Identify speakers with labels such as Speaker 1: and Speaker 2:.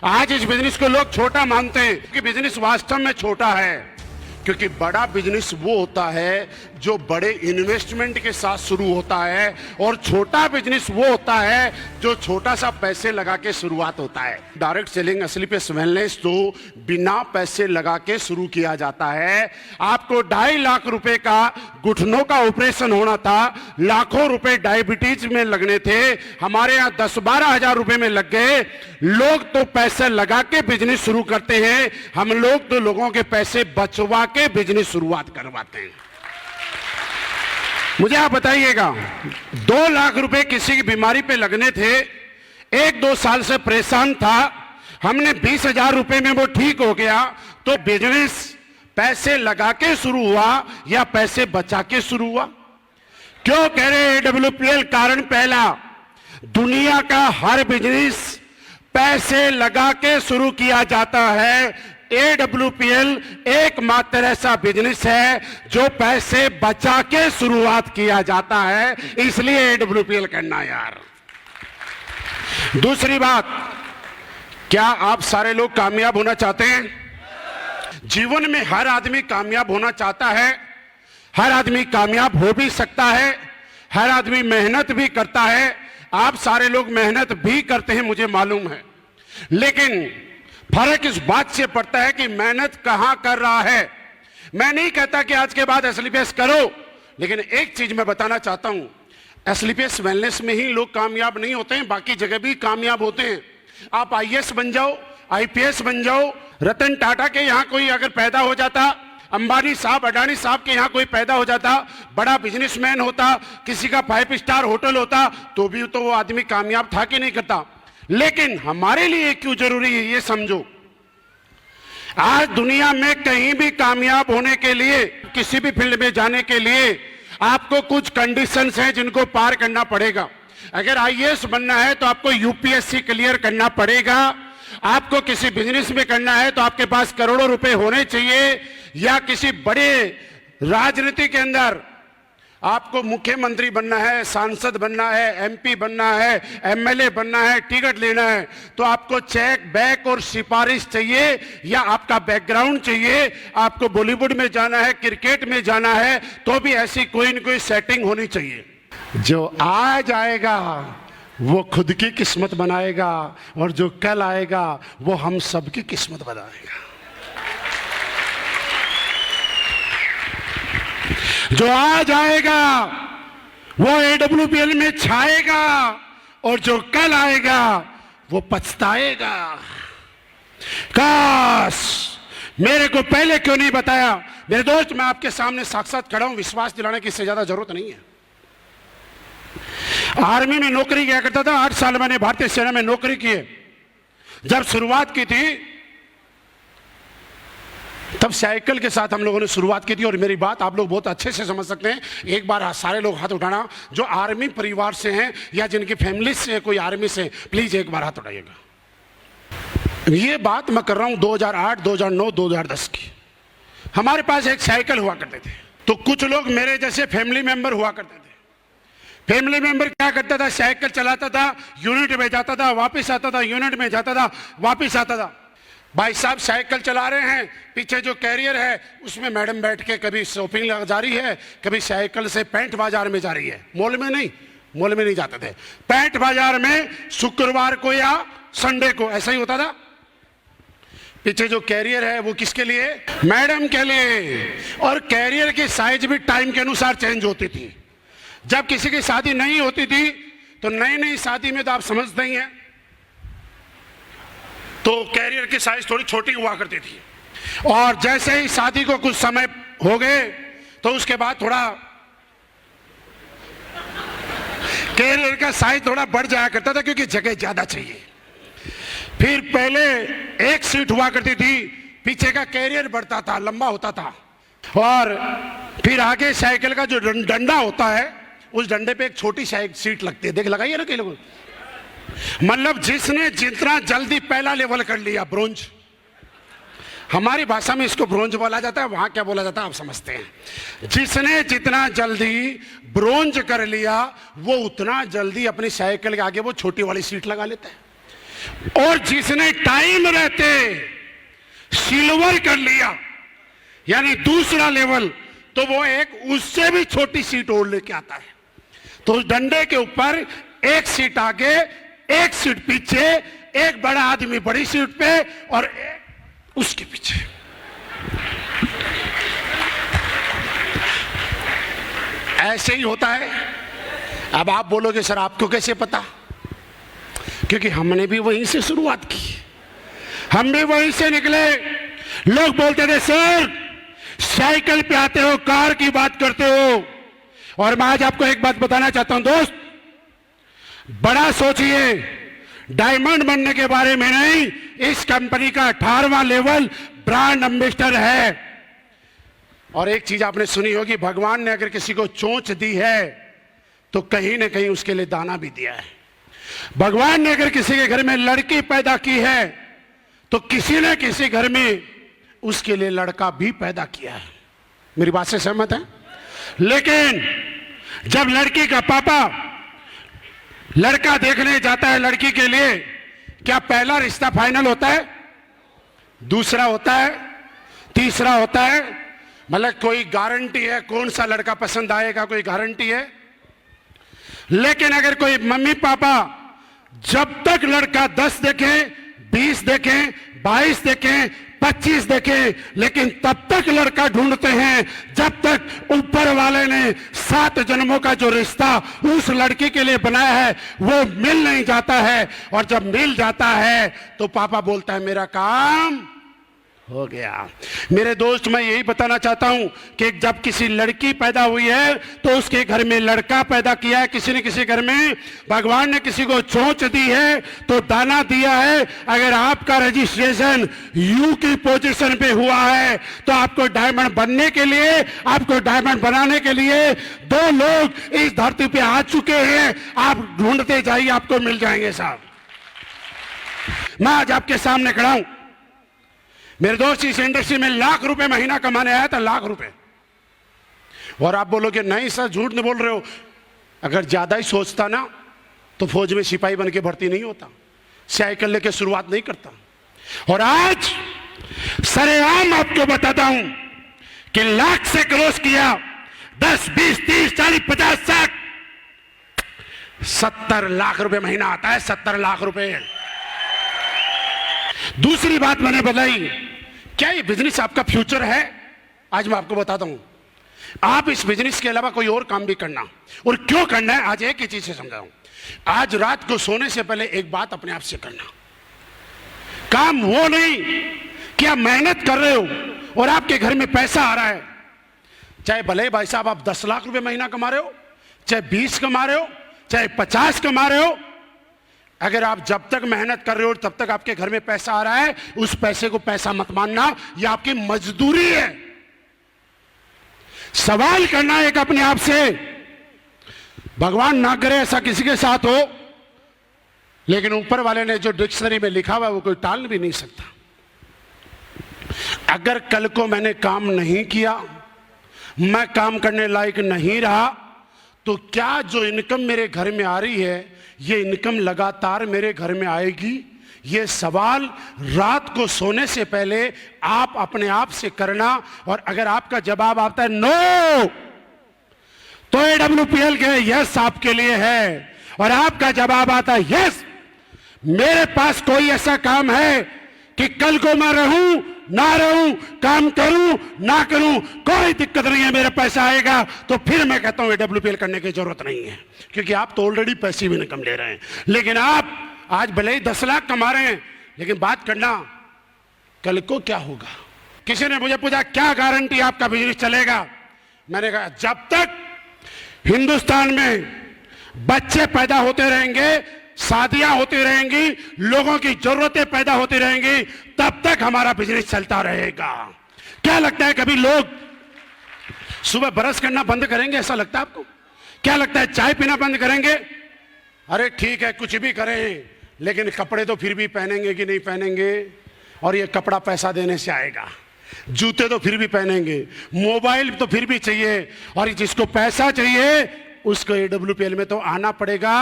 Speaker 1: आज इस बिजनेस को लोग छोटा मानते हैं कि बिजनेस वास्तव में छोटा है, क्योंकि बड़ा बिजनेस वो होता है जो बड़े इन्वेस्टमेंट के साथ शुरू होता है, और छोटा बिजनेस वो होता है जो छोटा सा पैसे लगा के शुरुआत होता है। डायरेक्ट सेलिंग एसलीपीएस वेलनेस तो बिना पैसे लगा के शुरू किया जाता है। आपको 2.5 लाख रुपए का घुटनों का ऑपरेशन होना था, लाखों रुपए डायबिटीज में लगने थे, हमारे यहाँ 10-12 हजार रुपए में लग गए। लोग तो पैसे लगा के बिजनेस शुरू करते हैं, हम लोग तो लोगों के पैसे बचवा के बिजनेस शुरुआत करवाते हैं। मुझे आप बताइएगा, 2 लाख रुपए किसी की बीमारी पे लगने थे, 1-2 साल से परेशान था, हमने 20,000 रुपए में वो ठीक हो गया। तो बिजनेस पैसे लगा के शुरू हुआ या पैसे बचा के शुरू हुआ? क्यों कह रहे AWPL? कारण पहला, दुनिया का हर बिजनेस पैसे लगा के शुरू किया जाता है। AWPL एकमात्र ऐसा बिजनेस है जो पैसे बचा के शुरुआत किया जाता है, इसलिए AWPL करना यार। दूसरी बात, क्या आप सारे लोग कामयाब होना चाहते हैं? जीवन में हर आदमी कामयाब होना चाहता है, हर आदमी कामयाब हो भी सकता है, हर आदमी मेहनत भी करता है। आप सारे लोग मेहनत भी करते हैं, मुझे मालूम है, लेकिन फर्क इस बात से पड़ता है कि मेहनत कहां कर रहा है। मैं नहीं कहता कि आज के बाद एसलीपीएस करो, लेकिन एक चीज मैं बताना चाहता हूं, एसलीपीएस वेलनेस में ही लोग कामयाब नहीं होते हैं, बाकी जगह भी कामयाब होते हैं। आप आईएएस बन जाओ, आईपीएस बन जाओ, रतन टाटा के यहां कोई अगर पैदा हो जाता, अंबानी साहब, अडानी साहब के यहां कोई पैदा हो जाता, बड़ा बिजनेसमैन होता, किसी का 5 स्टार होटल होता, तो भी तो वो आदमी कामयाब था कि नहीं करता। लेकिन हमारे लिए क्यों जरूरी है ये समझो। आज दुनिया में कहीं भी कामयाब होने के लिए, किसी भी फील्ड में जाने के लिए आपको कुछ कंडीशंस हैं जिनको पार करना पड़ेगा। अगर आईएएस बनना है तो आपको यूपीएससी क्लियर करना पड़ेगा। आपको किसी बिजनेस में करना है तो आपके पास करोड़ों रुपए होने चाहिए, या किसी बड़े राजनीति के अंदर आपको मुख्यमंत्री बनना है, सांसद बनना है, एमपी बनना है, एमएलए बनना है, टिकट लेना है, तो आपको चेक बैक और सिफारिश चाहिए, या आपका बैकग्राउंड चाहिए। आपको बॉलीवुड में जाना है, क्रिकेट में जाना है, तो भी ऐसी कोई न कोई सेटिंग होनी चाहिए। जो आज आएगा वो खुद की किस्मत बनाएगा, और जो कल आएगा वो हम सबकी किस्मत बनाएगा। जो आज आएगा वो AWPL में छाएगा, और जो कल आएगा वो पछताएगा। काश मेरे को पहले क्यों नहीं बताया। मेरे दोस्त, मैं आपके सामने साक्षात खड़ा हूं, विश्वास दिलाने की इससे ज्यादा जरूरत नहीं है। आर्मी में नौकरी किया करता था, 8 साल मैंने भारतीय सेना में नौकरी की है। जब शुरुआत की थी तब साइकिल के साथ हम लोगों ने शुरुआत की थी। और मेरी बात आप लोग बहुत अच्छे से समझ सकते हैं, एक बार सारे लोग हाथ उठाना जो आर्मी परिवार से हैं या जिनकी फैमिली से कोई आर्मी से, प्लीज एक बार हाथ उठाइएगा। ये बात मैं कर रहा हूं 2008, 2009, 2010 की। हमारे पास एक साइकिल हुआ करते थे, तो कुछ लोग मेरे जैसे फैमिली मेंबर हुआ करते थे। फैमिली मेंबर क्या करता था, साइकिल चलाता था, यूनिट में जाता था, वापिस आता था, यूनिट में जाता था, वापिस आता था। भाई साहब साइकिल चला रहे हैं, पीछे जो कैरियर है उसमें मैडम बैठ के कभी शॉपिंग जा रही है, कभी साइकिल से पैंट बाजार में जा रही है। मॉल में नहीं जाते थे, पैंट बाजार में शुक्रवार को या संडे को, ऐसा ही होता था। पीछे जो कैरियर है वो किसके लिए? मैडम के लिए। और कैरियर की साइज भी टाइम के अनुसार चेंज होती थी। जब किसी की शादी नहीं होती थी तो नई शादी में तो आप समझते ही हैं, तो कैरियर की साइज थोड़ी छोटी हुआ करती थी। और जैसे ही शादी को कुछ समय हो गए तो उसके बाद थोड़ा कैरियर का साइज थोड़ा बढ़ जाया करता था, क्योंकि जगह ज्यादा चाहिए। फिर पहले एक सीट हुआ करती थी, पीछे का कैरियर बढ़ता था, लंबा होता था, और फिर आगे साइकिल का जो डंडा होता है उस डंडे पे एक छोटी सीट लगती है। देख लगाइए ना कई लोगों, मतलब जिसने जितना जल्दी पहला लेवल कर लिया, ब्रोंज, हमारी भाषा में इसको ब्रोंज बोला जाता है, वहां क्या बोला जाता है आप समझते हैं। जिसने जितना जल्दी ब्रोंज कर लिया वो उतना जल्दी अपनी साइकिल के आगे वो छोटी वाली सीट लगा लेता है। और जिसने टाइम रहते सिल्वर कर लिया, यानी दूसरा लेवल, तो वो एक उससे भी छोटी सीट और लेके आता है। तो उस डंडे के ऊपर एक सीट आगे, एक सीट पीछे, एक बड़ा आदमी बड़ी सीट पे और एक उसके पीछे। ऐसे ही होता है। अब आप बोलोगे सर आपको कैसे पता? क्योंकि हमने भी वहीं से शुरुआत की, हम भी वहीं से निकले। लोग बोलते थे सर साइकिल पे आते हो, कार की बात करते हो। और मैं आज आपको एक बात बताना चाहता हूं दोस्त, बड़ा सोचिए, डायमंड बनने के बारे में नहीं, इस कंपनी का 18वां लेवल ब्रांड एम्बेसडर है। और एक चीज आपने सुनी होगी, भगवान ने अगर किसी को चोंच दी है तो कहीं ना कहीं उसके लिए दाना भी दिया है। भगवान ने अगर किसी के घर में लड़की पैदा की है तो किसी न किसी घर में उसके लिए लड़का भी पैदा किया है। मेरी बात से सहमत है? लेकिन जब लड़की का पापा लड़का देखने जाता है लड़की के लिए, क्या पहला रिश्ता फाइनल होता है? दूसरा होता है? तीसरा होता है? मतलब कोई गारंटी है कौन सा लड़का पसंद आएगा? कोई गारंटी है? लेकिन अगर कोई मम्मी पापा जब तक लड़का 10 देखें, 20 देखें, 22 देखें, 25 देखें, लेकिन तब तक लड़का ढूंढते हैं जब तक ऊपर वाले ने 7 जन्मों का जो रिश्ता उस लड़की के लिए बनाया है वो मिल नहीं जाता है। और जब मिल जाता है तो पापा बोलता है मेरा काम हो गया। मेरे दोस्त, मैं यही बताना चाहता हूं कि जब किसी लड़की पैदा हुई है तो उसके घर में लड़का पैदा किया है किसी न किसी घर में। भगवान ने किसी को चोंच दी है तो दाना दिया है। अगर आपका रजिस्ट्रेशन यू की पोजीशन पे हुआ है तो आपको डायमंड बनने के लिए, आपको डायमंड बनाने के लिए 2 लोग इस धरती पे आ चुके हैं। आप ढूंढते जाइए, आपको मिल जाएंगे साहब। मैं आज आपके सामने खड़ा हूं। मेरे दोस्त, इस इंडस्ट्री में लाख रुपए महीना कमाने आया था, लाख रुपए। और आप बोलोगे नहीं सर झूठ नहीं बोल रहे हो। अगर ज्यादा ही सोचता ना तो फौज में सिपाही बन के भर्ती नहीं होता, साइकिल लेके शुरुआत नहीं करता। और आज सरेआम आपको बताता हूं कि लाख से क्रॉस किया, 10, 20, 30, 40, 50, 60, 70 लाख रुपए महीना आता है। 70 लाख रुपए। दूसरी बात मैंने बताई, क्या ये बिजनेस आपका फ्यूचर है? आज मैं आपको बताता हूं। आप इस बिजनेस के अलावा कोई और काम भी करना, और क्यों करना है आज एक ही चीज से समझाऊं। आज रात को सोने से पहले एक बात अपने आप से करना। काम वो नहीं कि आप मेहनत कर रहे हो और आपके घर में पैसा आ रहा है, चाहे भले भाई साहब आप 10 लाख रुपए महीना कमा रहे हो, चाहे 20 कमा रहे हो, चाहे 50 कमा रहे हो, अगर आप जब तक मेहनत कर रहे हो तब तक आपके घर में पैसा आ रहा है, उस पैसे को पैसा मत मानना, यह आपकी मजदूरी है। सवाल करना एक अपने आप से, भगवान ना करे ऐसा किसी के साथ हो, लेकिन ऊपर वाले ने जो डिक्शनरी में लिखा हुआ है वो कोई टाल भी नहीं सकता। अगर कल को मैंने काम नहीं किया, मैं काम करने लायक नहीं रहा, तो क्या जो इनकम मेरे घर में आ रही है ये इनकम लगातार मेरे घर में आएगी? ये सवाल रात को सोने से पहले आप अपने आप से करना। और अगर आपका जवाब आता है नो, तो AWPL के यस आपके लिए है। और आपका जवाब आता है यस, मेरे पास कोई ऐसा काम है कि कल को मैं रहूं ना रहूं, काम करूं ना करूं, कोई दिक्कत नहीं है, मेरा पैसा आएगा। तो फिर मैं कहता हूं AWPL करने की जरूरत नहीं है, क्योंकि आप तो ऑलरेडी पैसिव इनकम ले रहे हैं। लेकिन आप आज भले ही 10 लाख कमा रहे हैं, लेकिन बात करना कल को क्या होगा। किसी ने मुझे पूछा क्या गारंटी आपका बिजनेस चलेगा? मैंने कहा जब तक हिंदुस्तान में बच्चे पैदा होते रहेंगे, शादियां होती रहेंगी, लोगों की जरूरतें पैदा होती रहेंगी, तब तक हमारा बिजनेस चलता रहेगा। क्या लगता है कभी लोग सुबह ब्रश करना बंद करेंगे? ऐसा लगता है आपको? क्या लगता है चाय पीना बंद करेंगे? अरे ठीक है कुछ भी करें, लेकिन कपड़े तो फिर भी पहनेंगे कि नहीं पहनेंगे? और ये कपड़ा पैसा देने से आएगा, जूते तो फिर भी पहनेंगे, मोबाइल तो फिर भी चाहिए, और जिसको पैसा चाहिए उसको AWPL में तो आना पड़ेगा।